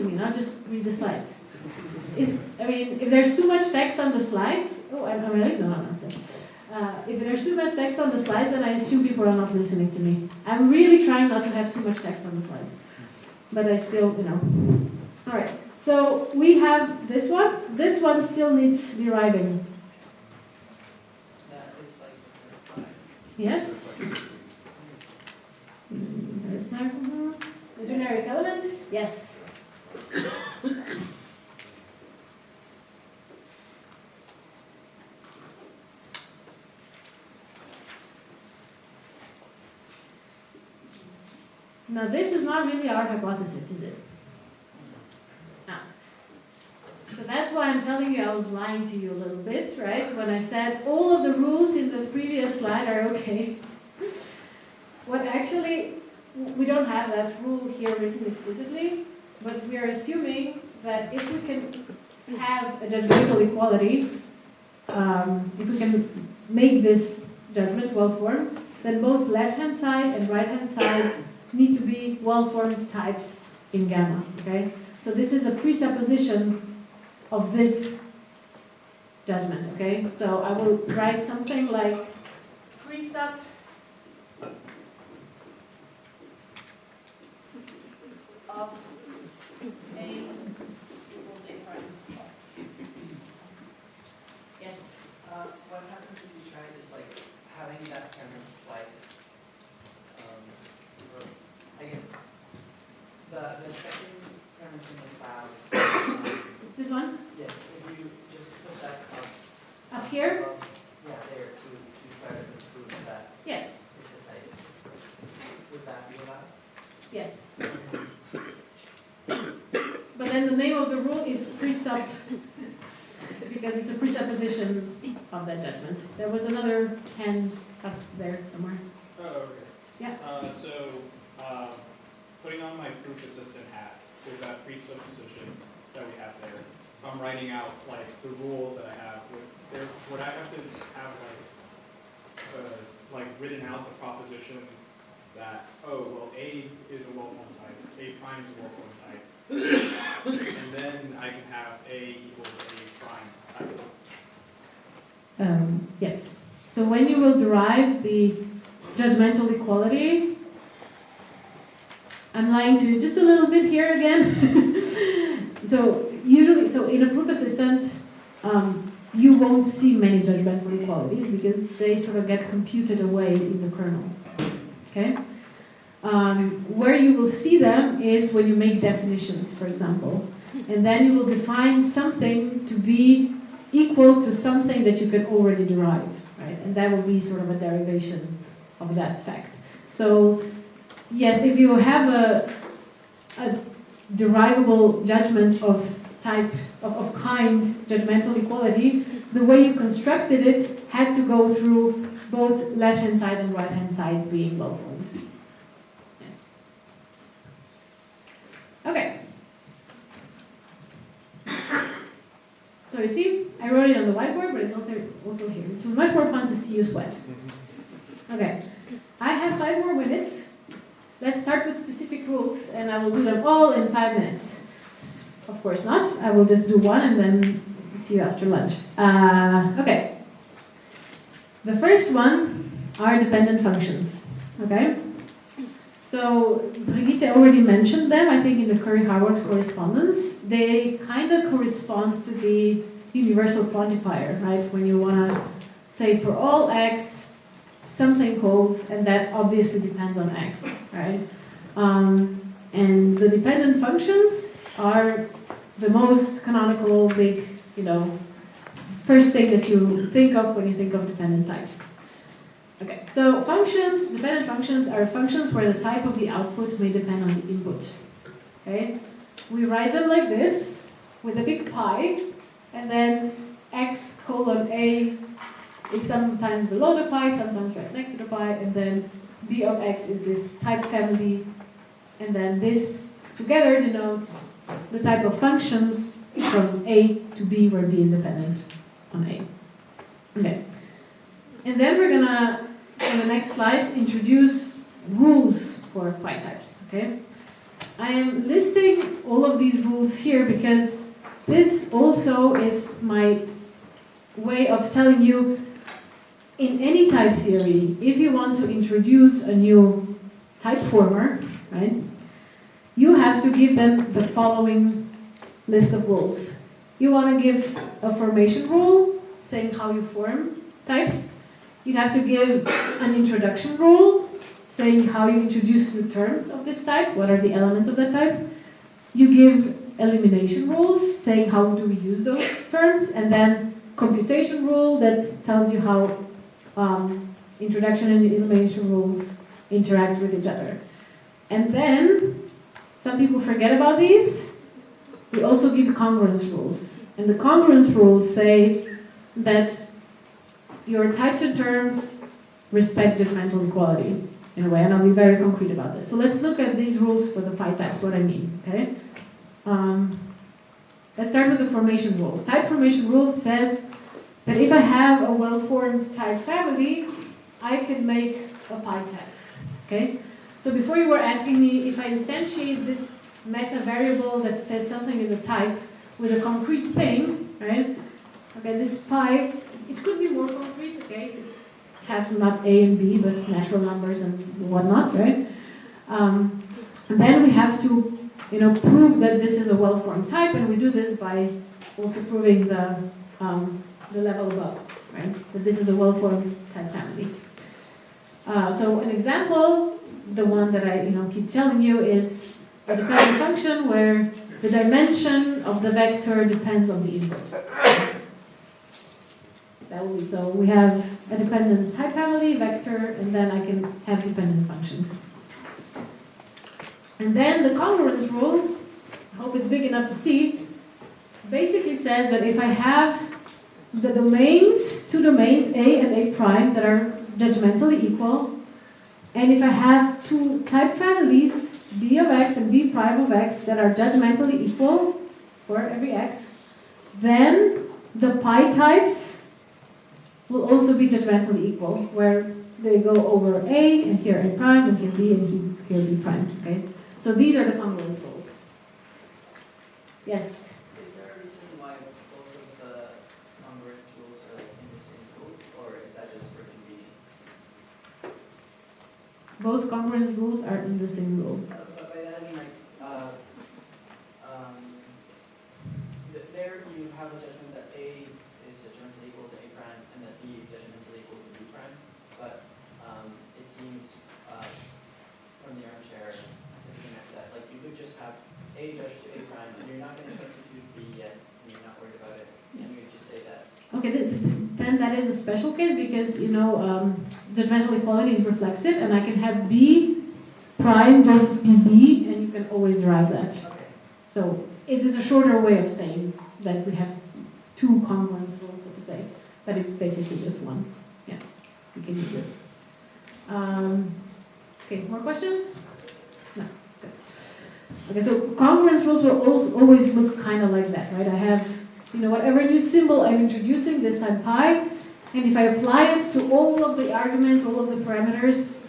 to me, not just read the slides. I mean, if there's too much text on the slides, am I late? No, I'm not late. If there's too much text on the slides, then I assume people are not listening to me. I'm really trying not to have too much text on the slides. But I still, All right, so we have this one. This one still needs deriving. That is like the slide. Yes. There's the generic element. Yes. Now this is not really our hypothesis, is it? No. So that's why I'm telling you I was lying to you a little bit, right? When I said all of the rules in the previous slide are okay. What actually, we don't have that rule here written explicitly, but we are assuming that if we can have a judgmental equality, if we can make this judgment well-formed, then both left-hand side and right-hand side need to be well-formed types in gamma, okay? So this is a presupposition of this judgment, okay? So I will write something like presup of A equals A prime. Yes? What happens if you try just like having that premise twice? Or I guess the second premise in the cloud. This one? Yes, if you just put that Up here? Yeah, there to try to prove that Yes. it's a type. Would that be allowed? Yes. But then the name of the rule is presup, because it's a presupposition of that judgment. There was another hand up there somewhere. Oh, okay. Yeah. Putting on my proof assistant hat with that presupposition that we have there, if I'm writing out like the rules that I have, would I have to have like written out the proposition that, oh, well, A is a well-formed type, A prime is a well-formed type, and then I can have A equals A prime type? Yes. So when you will derive the judgmental equality, I'm lying to you just a little bit here again. So in a proof assistant, you won't see many judgmental equalities because they sort of get computed away in the kernel. Okay? Where you will see them is when you make definitions, for example. And then you will define something to be equal to something that you can already derive, right? And that will be sort of a derivation of that fact. So, yes, if you have a derivable judgment of type, of kind judgmental equality, the way you constructed it had to go through both left-hand side and right-hand side being well-formed. Yes. Okay. So you see, I wrote it on the whiteboard, but it's also here. It was much more fun to see you sweat. Okay. I have 5 more minutes. Let's start with specific rules, and I will do them all in 5 minutes. Of course not. I will just do one and then see you after lunch. Okay. The first one are dependent functions. Okay? So Brigitte already mentioned them, I think, in the Curry-Harvard correspondence. They kind of correspond to the universal quantifier, right? When you want to say for all x, something holds, and that obviously depends on x, right? And the dependent functions are the most canonical, big, first thing that you think of when you think of dependent types. Okay, so functions, dependent functions are functions where the type of the output may depend on the input. Okay, we write them like this with a big pi, and then x colon a is sometimes below the pi, sometimes right next to the pi, and then b of x is this type family, and then this together denotes the type of functions from a to b, where b is dependent on a. Okay, and then we're gonna, in the next slides, introduce rules for pi types. Okay, I am listing all of these rules rules here because this also is my way of telling you in any type theory, if you want to introduce a new type former, right, you have to give them the following list of rules. You want to give a formation rule, saying how you form types. You have to give an introduction rule, saying how you introduce new terms of this type, what are the elements of that type. You give elimination rules, saying how do we use those terms, and then computation rule that tells you how introduction and elimination rules interact with each other. And then, some people forget about these, we also give congruence rules. And the congruence rules say that your types and terms respect judgmental equality in a way, and I'll be very concrete about this. So let's look at these rules for the pi types, what I mean, okay? Let's start with the formation rule. Type formation rule says that if I have a well-formed type family, I can make a pi type, okay? So before you were asking me if I instantiate this meta variable that says something is a type with a concrete thing, right? Okay, this pi, it could be more concrete, okay? It could have not A and B, but natural numbers and whatnot, right? And then we have to, prove that this is a well-formed type, and we do this by also proving the level above, right? That this is a well-formed type family. So an example, the one that I keep telling you, is a dependent function where the dimension of the vector depends on the input. That will be, so we have a dependent type family, vector, and then I can have dependent functions. And then the congruence rule, I hope it's big enough to see, basically says that if I have the domains, two domains, A and A prime, that are judgmentally equal, and if I have two type families, B of x and B prime of x, that are judgmentally equal for every x, then the pi types will also be judgmentally equal, where they go over A, and here A prime, and here B, and here B prime, okay? So these are the congruent rules. Yes? Is there a reason why both of the congruence rules are in the same rule, or is that just for convenience? Both congruence rules are in the same rule. But by that I mean there you have a judgment that A is judgmentally equal to A prime, and that B is judgmentally equal to B prime. But it seems from the armchair, thinking after that, like you could just have A judged to A prime, and you're not going to substitute B yet, and you're not worried about it, and you could just say that. Okay, then that is a special case because, judgmental equality is reflexive, and I can have B prime just be B, and you can always derive that. Okay. So it is a shorter way of saying that we have two congruence rules, so to say, but it's basically just one. Yeah, we can use it. Okay, more questions? No. Good. Okay, so congruence rules will also always look kind of like that, right? I have, whatever new symbol I'm introducing, this time pi, and if I apply it to all of the arguments, all of the parameters,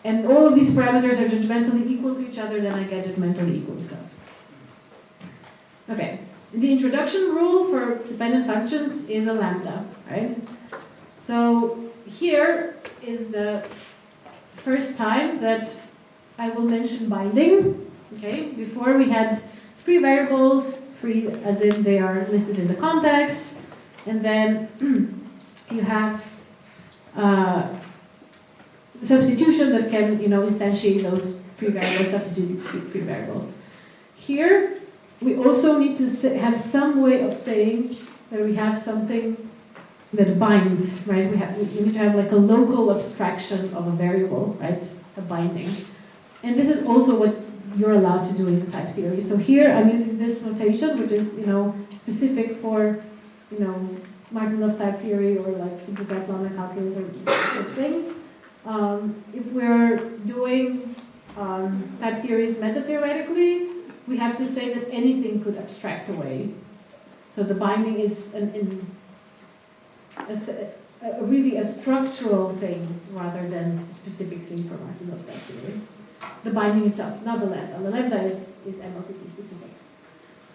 and all of these parameters are judgmentally equal to each other, then I get judgmentally equal stuff. Okay, the introduction rule for dependent functions is a lambda, right? So here is the first time that I will mention binding. Okay, before we had free variables, free as in they are listed in the context, and then you have substitution that can, instantiate those free variables, substitute these free variables. Here, we also need to have some way of saying that we have something that binds, right? We need to have like a local abstraction of a variable, right? A binding. And this is also what you're allowed to do in type theory. So here I'm using this notation, which is, specific for, Markov type theory or like simple type lambda calculus or such things. If we're doing type theories meta-theoretically, we have to say that anything could abstract away. So the binding is really a structural thing rather than a specific thing for Markov type theory. The binding itself, not the lambda. The lambda is MLTT specific.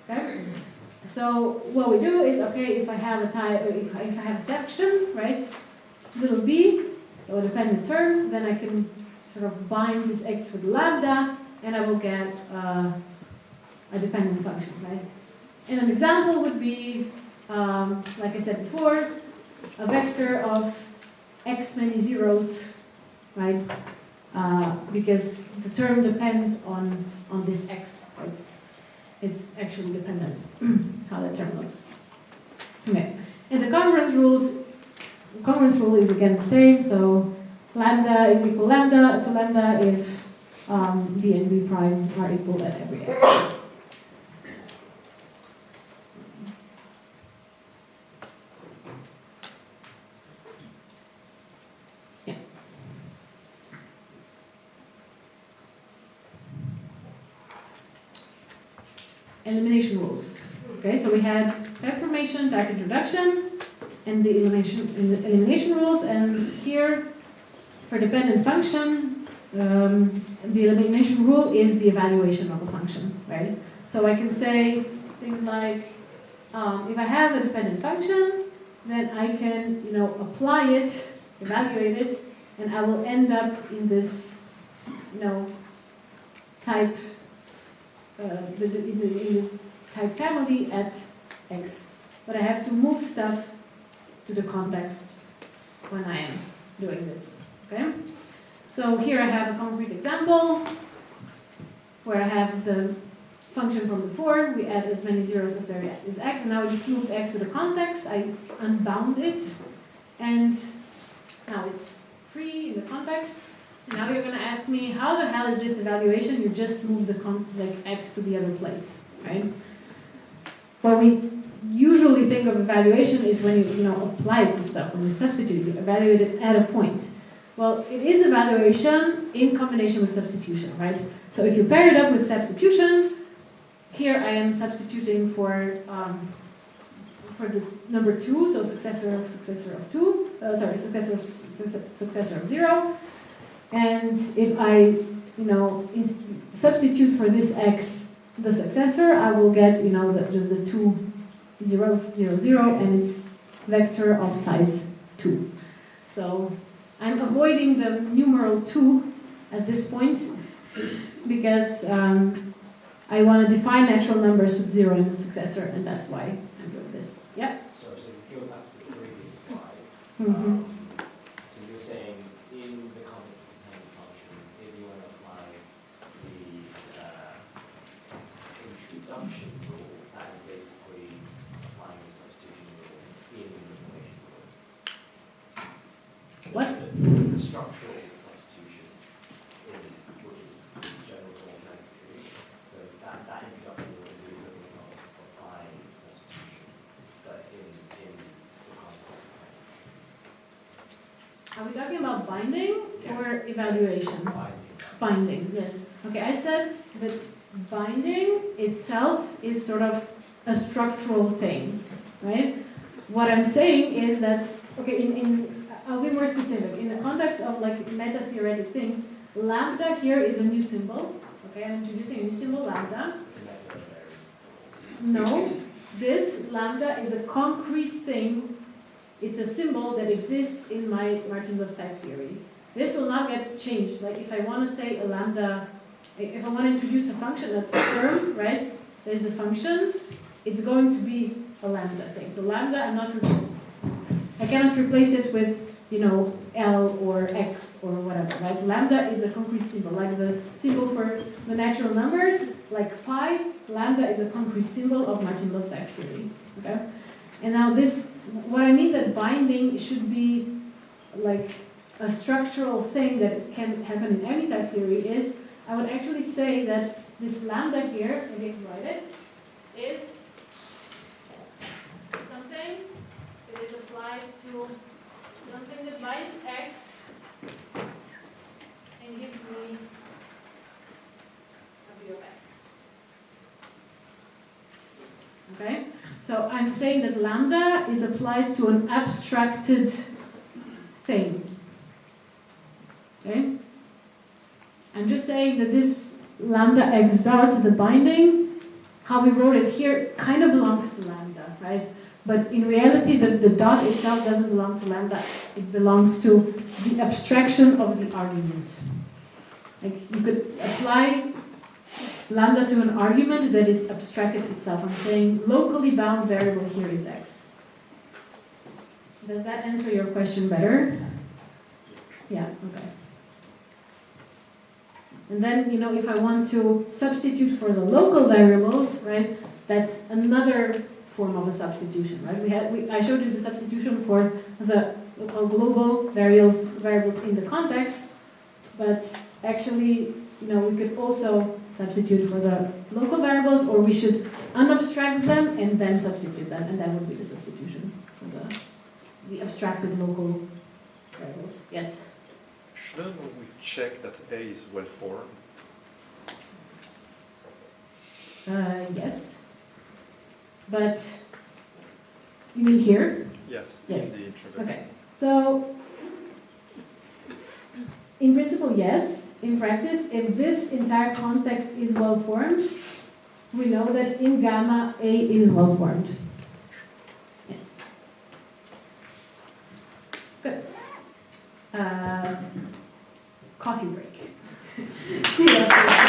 Okay? So what we do is, okay, if I have a type, if I have a section, right, little b, so a dependent term, then I can sort of bind this x with lambda, and I will get a dependent function, right? And an example would be, like I said before, a vector of x many zeros, right? Because the term depends on this x, right? It's actually dependent how the term looks. Okay, and the congruence rule is again the same. So lambda is equal lambda to lambda if b and b prime are equal at every x. Yeah. Elimination rules. Okay, so we had type formation, type introduction, and the elimination rules. And here, for dependent function, the elimination rule is the evaluation of a function, right? So I can say things like, if I have a dependent function, then I can, apply it, evaluate it, and I will end up in this, type. In this type family at x, but I have to move stuff to the context when I am doing this. Okay, so here I have a concrete example where I have the function from before. We add as many zeros as there is x, and now I just moved x to the context. I unbound it, and now it's free in the context. Now you're going to ask me, how the hell is this evaluation? You just moved the x to the other place, right? What we usually think of evaluation is when you apply it to stuff, when you substitute, you evaluate it at a point. Well, it is evaluation in combination with substitution, right? So if you pair it up with substitution, here I am substituting for the number 2, so successor of 2, successor of 0. And if I, substitute for this x the successor, I will get, just the 2 zeros, 0, 0, and it's vector of size 2. So I'm avoiding the numeral 2 at this point because I want to define natural numbers with 0 in the successor, and that's why I'm doing this. Yeah? So if you go back to the previous slide, Mm-hmm. so you're saying in the context of the dependent function, if you want to apply the introduction rule, that is basically applying the substitution rule in the elimination rule. What? The structural substitution, which is general automatic theory. So that introduction rule is the equivalent of applying substitution, but in the context. Are we talking about binding or evaluation? Binding. Binding, yes. Okay, I said that binding itself is sort of a structural thing, right? What I'm saying is that, okay, I'll be more specific. In the context of like meta-theoretic thing, lambda here is a new symbol. Okay, I'm introducing a new symbol, lambda. No, this lambda is a concrete thing. It's a symbol that exists in my Martin-Löf type theory. This will not get changed. Like if I want to say a lambda, if I want to introduce a function, a term, right? There's a function, it's going to be a lambda thing. So lambda, I'm not replacing. I cannot replace it with, L or X or whatever, right? Lambda is a concrete symbol, like the symbol for the natural numbers, like pi, lambda is a concrete symbol of Martin-Löf type theory, okay? And now this, what I mean that binding should be like a structural thing that can happen in any type theory is, I would actually say that this lambda here, maybe I can write it, is something that is applied to something that binds x and gives me a v of x. Okay? So I'm saying that lambda is applied to an abstracted thing. Okay? I'm just saying that this lambda x dot, the binding, how we wrote it here kind of belongs to lambda, right? But in reality, the dot itself doesn't belong to lambda. It belongs to the abstraction of the argument. Like you could apply lambda to an argument that is abstracted itself. I'm saying locally bound variable here is x. Does that answer your question better? Yeah, okay. And then, you know, if I want to substitute for the local variables, right, that's another form of a substitution, right? I showed you the substitution for the so-called global variables in the context, but actually, you know, we could also substitute for the local variables, or we should unabstract them and then substitute them, and that would be the substitution for the abstracted local variables. Yes? Shouldn't we check that A is well formed? Yes. But you mean here? Yes, Yes. in the introduction. Okay. So in principle, yes. In practice, if this entire context is well formed, we know that in gamma A is well formed. Yes. Good. Coffee break. See you after that.